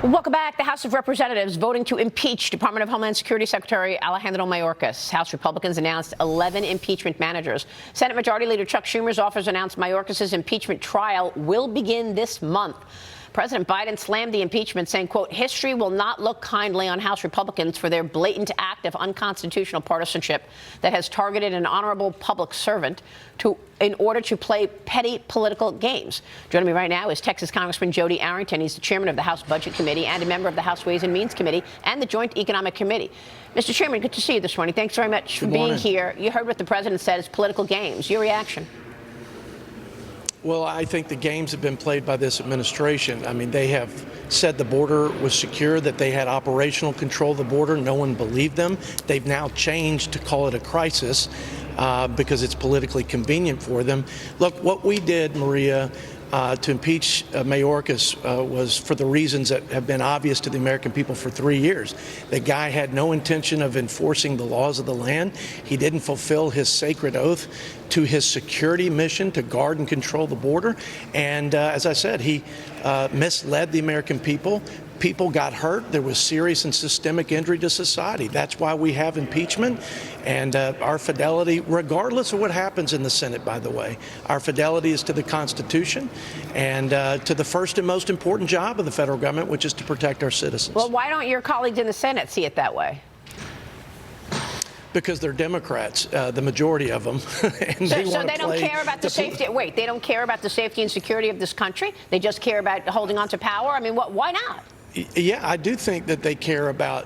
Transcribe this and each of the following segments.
Welcome back. The House of Representatives voting to impeach Department of Homeland Security Secretary Alejandro Mayorkas. House Republicans announced 11 impeachment managers. Senate Majority Leader Chuck Schumer's office announced Mayorkas' impeachment trial will begin this month. President Biden slammed the impeachment, saying, quote, history will not look kindly on House Republicans for their blatant act of unconstitutional partisanship that has targeted an honorable public servant in order to play petty political games. Joining me right now is Texas Congressman Jodey Arrington. He's the chairman of the House Budget Committee and a member of the House Ways and Means Committee and the Joint Economic Committee. Mr. Chairman, good to see you this morning. Thanks very much for being here. You heard what the president said is political games. Your reaction? Well, I think the games have been played by this administration. I mean, they have said the border was secure, that they had operational control of the border. No one believed them. They've now changed to call it a crisis because it's politically convenient for them. Look, what we did, Maria, to impeach Mayorkas was for the reasons that have been obvious to the American people for 3 years. The guy had no intention of enforcing the laws of the land. He didn't fulfill his sacred oath to his security mission to guard and control the border. And as I said, he misled the American people. People got hurt. There was serious and systemic injury to society. That's why we have impeachment. And our fidelity, regardless of what happens in the Senate, by the way, our fidelity is to the Constitution and to the first and most important job of the federal government, which is to protect our citizens. Well, why don't your colleagues in the Senate see it that way? Because they're Democrats, the majority of them. And so they don't care about the safety. Wait, they don't care about the safety and security of this country? They just care about holding on to power? I mean, why not? Yeah, I do think that they care about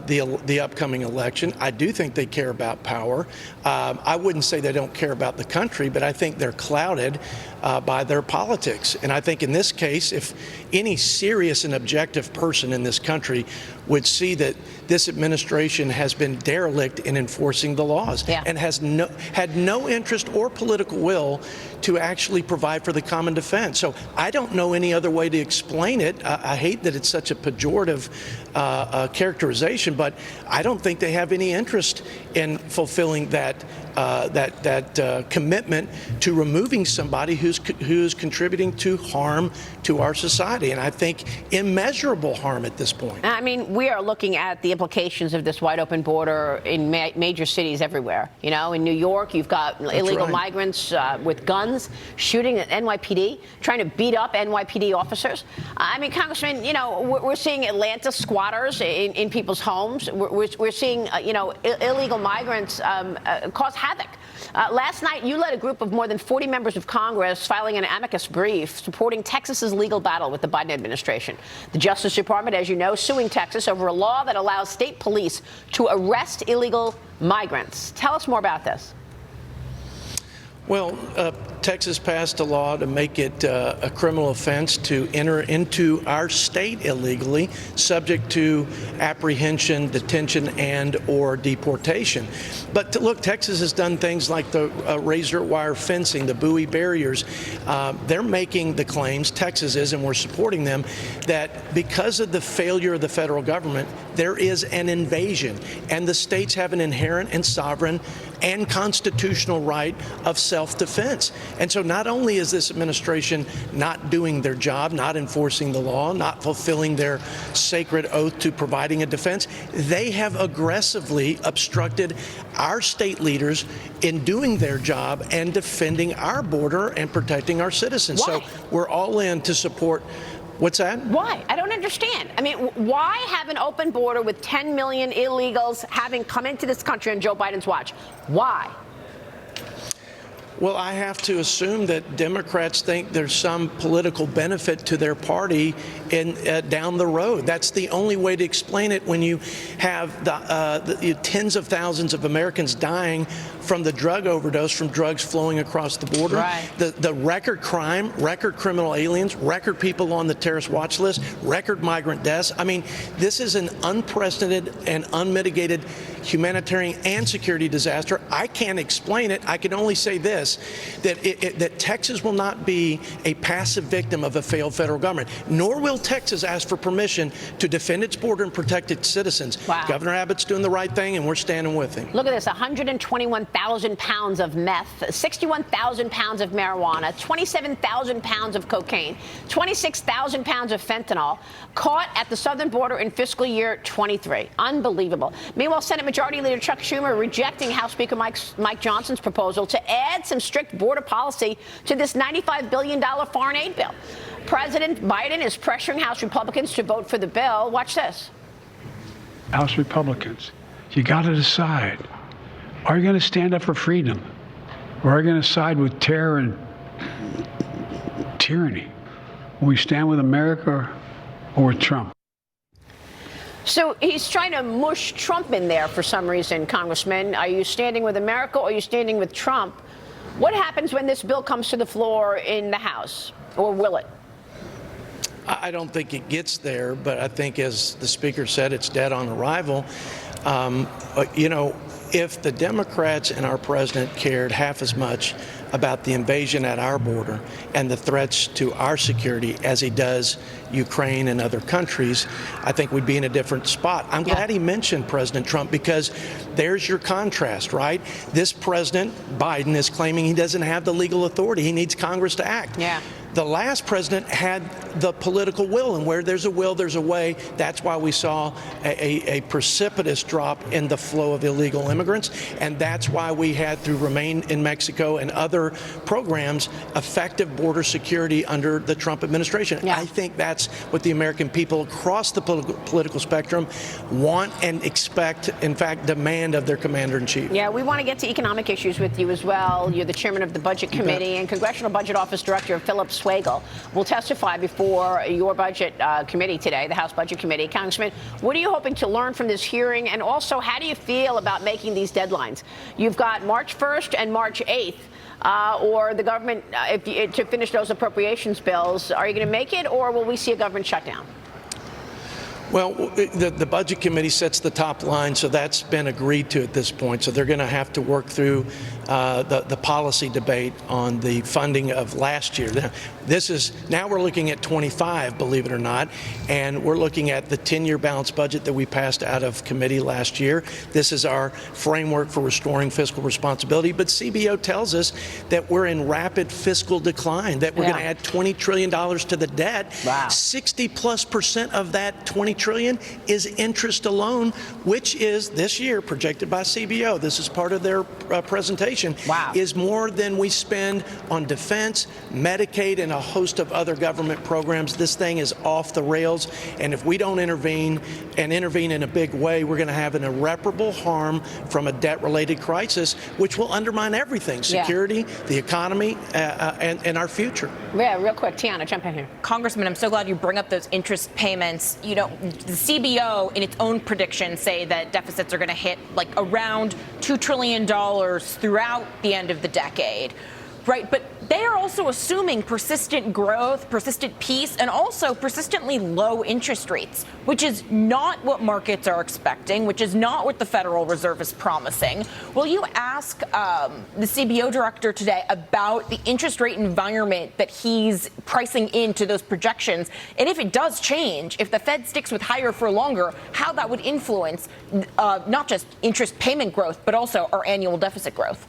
the upcoming election. I do think they care about power. I wouldn't say they don't care about the country, but I think they're clouded by their politics. And I think in this case, if any serious and objective person in this country would see that this administration has been derelict in enforcing the laws and has had no interest or political will to actually provide for the common defense. So I don't know any other way to explain it. I hate that it's such a pejorative characterization, but I don't think they have any interest in fulfilling that commitment to removing somebody who's contributing to harm to our society, and I think immeasurable harm at this point. I mean, we are looking at the implications of this wide open border in major cities everywhere. You know, in New York, you've got illegal migrants with guns shooting at NYPD, trying to beat up NYPD officers. I mean, Congressman, you know, we're seeing Atlanta squatters in people's homes. We're seeing, illegal migrants cause havoc. Last night, you led a group of more than 40 members of Congress filing an amicus brief supporting Texas's legal battle with the Biden administration. The Justice Department, as you know, suing Texas over a law that allows state police to arrest illegal migrants. Tell us more about this. Well, Texas passed a law to make it a criminal offense to enter into our state illegally, subject to apprehension, detention, and or deportation. But look, Texas has done things like the razor wire fencing, the buoy barriers. They're making the claims, Texas is, and we're supporting them, that because of the failure of the federal government, there is an invasion, and the states have an inherent and sovereign and constitutional right of self-defense. And so not only is this administration not doing their job, not enforcing the law, not fulfilling their sacred oath to providing a defense, they have aggressively obstructed our state leaders in doing their job and defending our border and protecting our citizens. Why? So we're all in to support. What's that? Why? I don't understand. I mean, why have an open border with 10 million illegals having come into this country on Joe Biden's watch? Why? Well, I have to assume that Democrats think there's some political benefit to their party down the road. That's the only way to explain it when you have the tens of thousands of Americans dying from the drug overdose from drugs flowing across the border. Right. The record crime, record criminal aliens, record people on the terrorist watch list, record migrant deaths. I mean, this is an unprecedented and unmitigated humanitarian and security disaster. I can't explain it. I can only say this, that Texas will not be a passive victim of a failed federal government, nor will until Texas asked for permission to defend its border and protect its citizens. Wow. Governor Abbott's doing the right thing, and we're standing with him. Look at this, 121,000 pounds of meth, 61,000 pounds of marijuana, 27,000 pounds of cocaine, 26,000 pounds of fentanyl caught at the southern border in fiscal year 23. Unbelievable. Meanwhile, Senate Majority Leader Chuck Schumer rejecting House Speaker Mike Johnson's proposal to add some strict border policy to this $95 billion foreign aid bill. President Biden is pressuring House Republicans to vote for the bill. Watch this. House Republicans, you got to decide. Are you going to stand up for freedom? Or are you going to side with terror and tyranny? Will we stand with America or with Trump? So he's trying to mush Trump in there for some reason, Congressman. Are you standing with America or are you standing with Trump? What happens when this bill comes to the floor in the House, or will it? I don't think it gets there, but I think, as the Speaker said, it's dead on arrival. You know, if the Democrats and our president cared half as much about the invasion at our border and the threats to our security as he does Ukraine and other countries, I think we'd be in a different spot. I'm glad he mentioned President Trump, because there's your contrast, right? This President Biden is claiming he doesn't have the legal authority. He needs Congress to act. Yeah. The last president had the political will, and where there's a will, there's a way. That's why we saw a precipitous drop in the flow of illegal immigrants, and that's why we had, through Remain in Mexico and other programs, effective border security under the Trump administration. Yeah. I think that's what the American people across the political spectrum want and expect, in fact, demand of their commander-in-chief. Yeah, we want to get to economic issues with you as well. You're the chairman of the Budget Committee and Congressional Budget Office Director Philip Swagel will testify before your budget committee today, the House Budget Committee. Congressman, what are you hoping to learn from this hearing? And also, how do you feel about making these deadlines? You've got March 1st and March 8th. Or the government, to finish those appropriations bills. Are you going to make it, or will we see a government shutdown? Well, the Budget Committee sets the top line, so that's been agreed to at this point. So they're going to have to work through the policy debate on the funding of last year. Now we're looking at 25, believe it or not, and we're looking at the 10-year balanced budget that we passed out of committee last year. This is our framework for restoring fiscal responsibility, but CBO tells us that we're in rapid fiscal decline, that we're going to add $20 trillion to the debt. Wow. 60+% of that $20 trillion is interest alone, which is this year projected by CBO. This is part of their presentation. Wow. Is more than we spend on defense, Medicaid, and a host of other government programs. This thing is off the rails, and if we don't intervene, and intervene in a big way, we're going to have an irreparable harm from a debt-related crisis, which will undermine everything: security, the economy, and our future. Yeah, real quick, Tiana, jump in here. Congressman, I'm so glad you bring up those interest payments. You know, the CBO, in its own predictions, say that deficits are going to hit like around $2 trillion throughout the end of the decade. Right, but they are also assuming persistent growth, persistent peace, and also persistently low interest rates, which is not what markets are expecting, which is not what the Federal Reserve is promising. Will you ask the CBO director today about the interest rate environment that he's pricing into those projections, and if it does change, if the Fed sticks with higher for longer, how that would influence not just interest payment growth, but also our annual deficit growth?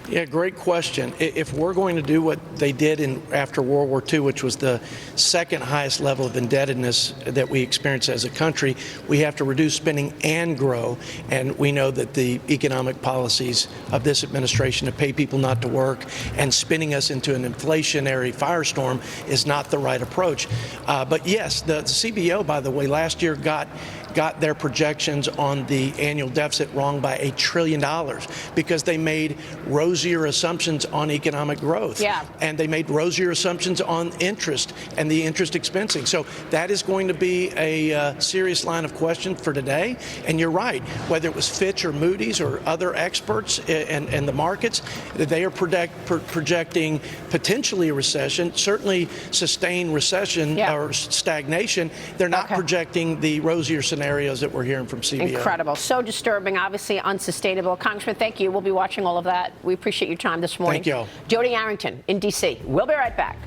Yeah, great question. If we're going to do what they did after World War II, which was the second highest level of indebtedness that we experienced as a country, we have to reduce spending and grow. And we know that the economic policies of this administration to pay people not to work and spinning us into an inflationary firestorm is not the right approach. But yes, the CBO, by the way, last year got their projections on the annual deficit wrong by $1 trillion because they made rosier assumptions on economic growth. Yeah. And they made rosier assumptions on interest and the interest expensing. So that is going to be a serious line of question for today. And you're right, whether it was Fitch or Moody's or other experts and the markets, they are projecting potentially a recession, certainly sustained recession or stagnation. They're not projecting the rosier scenarios that we're hearing from CBO. Incredible. So disturbing, obviously unsustainable. Congressman, thank you. We'll be watching all of that. We appreciate your time this morning. Thank you all. Jodey Arrington in D.C. We'll be right back.